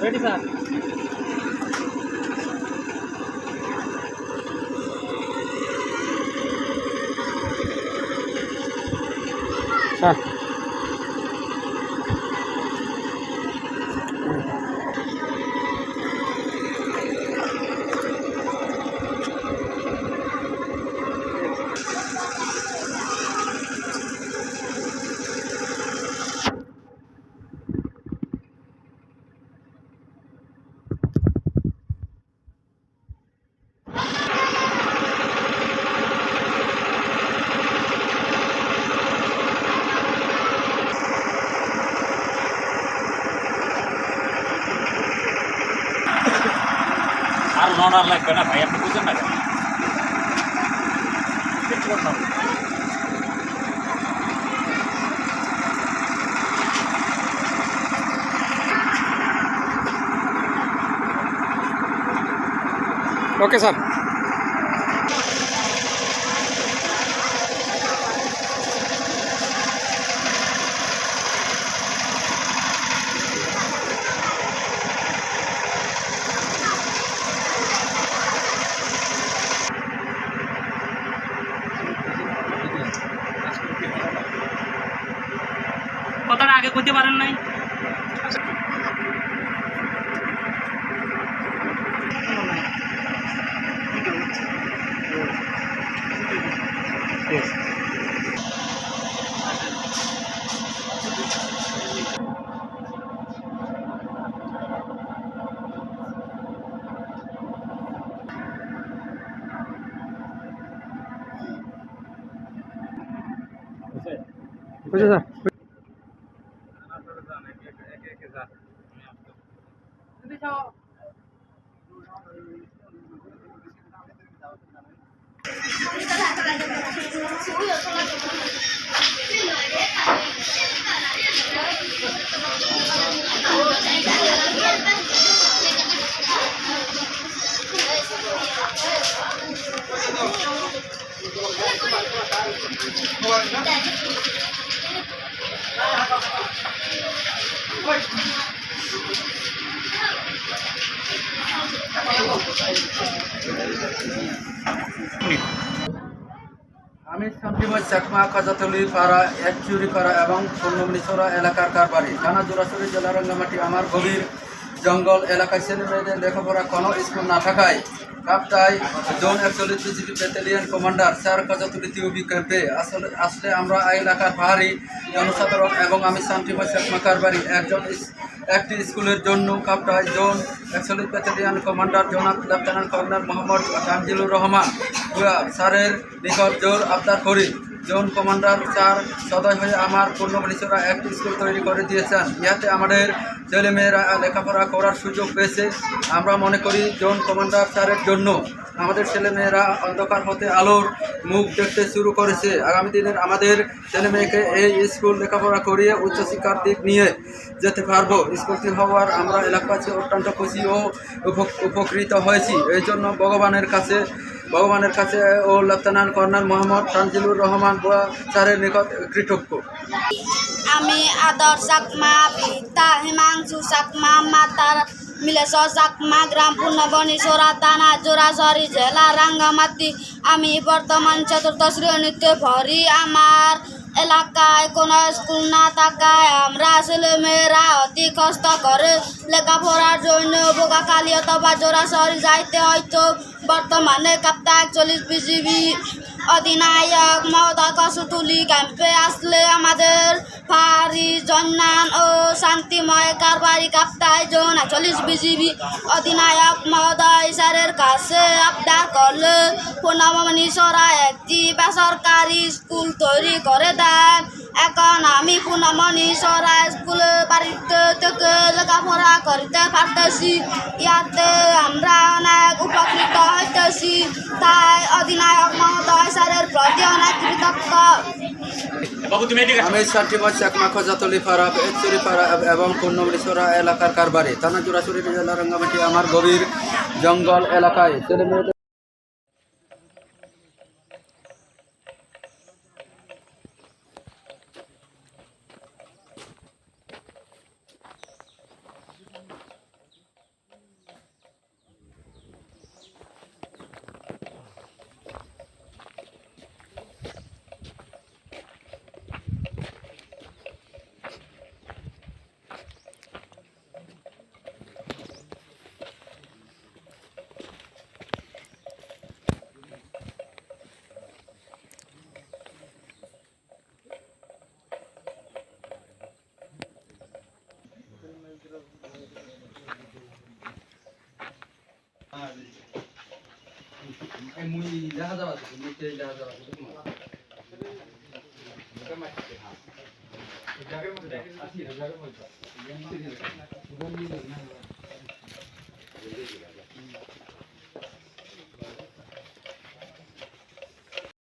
Ready, sir? Sir. আর নড়ার লাগবে না ভাই, আপনি বুঝেন না কেন? Okay sir. কথাটা আগে কইতে পারেন নাই? স্যার আমি শান্তিময় চাকমা কাজাতলি পাড়া একচুরি পাড়া এবং পূর্ণমণিছড়া এলাকার কারবারি থানা জোড়াছড়ি জেলা রাঙ্গামাটি। আমার গভীর জঙ্গল এলাকায় ছেলে মেয়েদের লেখাপড়া কোনো স্কুল না থাকায় Kaptai zone 41 BGB battalion commander sir কাজাতলি টিউবি ক্যাম্পে আসলে আমরা এই এলাকার পাহাড়ি জনসাধারণ এবং আমি শান্তিময় চাকমা কারবারি একটি স্কুলের জন্য কাপ্তাই জোন 41 ব্যাটালিয়ন কমান্ডার জনাব লেফটেন্যান্ট কর্নেল মোহাম্মদ তানজিলুর রহমান স্যারের নিকট জোর আবদার করি। জোন কমান্ডার স্যার সদয় হয়ে আমার পূর্ণমণিছড়া একটি স্কুল তৈরি করে দিয়েছেন। ইহাতে আমাদের ছেলেমেয়েরা লেখাপড়া করার সুযোগ পেয়েছে। আমরা মনে করি জোন কমান্ডার স্যারের জন্য আমাদের ছেলেমেয়েরা অন্ধকার হতে আলোর মুখ দেখতে শুরু করেছে। আগামী দিনের আমাদের ছেলেমেয়েকে এই স্কুল লেখাপড়া করিয়ে উচ্চশিক্ষার দিক নিয়ে যেতে পারবো। স্কুলটি হওয়ার আমরা এলাকাবাসী অত্যন্ত খুশি ও উপকৃত হয়েছি। এই জন্য ভগবানের কাছে ও লেফটেন্যান্ট কর্নেল মোহাম্মদ তানজিলুর রহমান স্যারের নিকট কৃতজ্ঞ। আমি আদর চাকমা, পিতা হিমাংশু চাকমা, মাতা মিলেশ চাকমা, গ্রাম পূর্ণমণিছড়া, থানা জোড়াছড়ি, জেলা রাঙ্গামাটি। আমি বর্তমান 4th শ্রেণীতে পড়ি। আমার এলাকায় কোনো স্কুল না থাকায় আমরা ছেলেমেয়েরা অতি কষ্ট করে লেখাপড়ার জন্য বোকাখালী অথবা জোড়াশহর যাইতে হয়তো। বর্তমানে কাপ্তা 41 বিজিবি অধিনায়ক মহোদয় কসুতুলি ক্যাম্পে আসলে আমাদের ফাঁড়ি জন্নান ও শান্তিময় কারবারি কাপ্তায় জন 41 বিজিবি অধিনায়ক মহোদয় স্যারের কাছে আবদার করলে পুনমনি সরা একটি বেসরকারি স্কুল তৈরি করে দেন। এখন আমি পুনমনি সরা স্কুলে বাড়িতে থেকে লেখাপড়া করতে পারতেছি। ইয়াতে আমরা অনেক উপকৃত হইতেছি। তাই অধিনায়ক মহোদয় স্যারের প্রতি অনেক কৃতজ্ঞ। বাবু তুমি এদিকে আসো। আমি শান্তিময় চাকমা খজাতলি পাড়া একচুরি পাড়া এবং পূর্ণমণিসরা এলাকার কারবারি থানা জোড়াছড়ি জেলা রাঙ্গামাটি আমার গভীর জঙ্গল এলাকায় ছেলে মেয়েদের মুই দেখা যাওয়া দেখা যাওয়া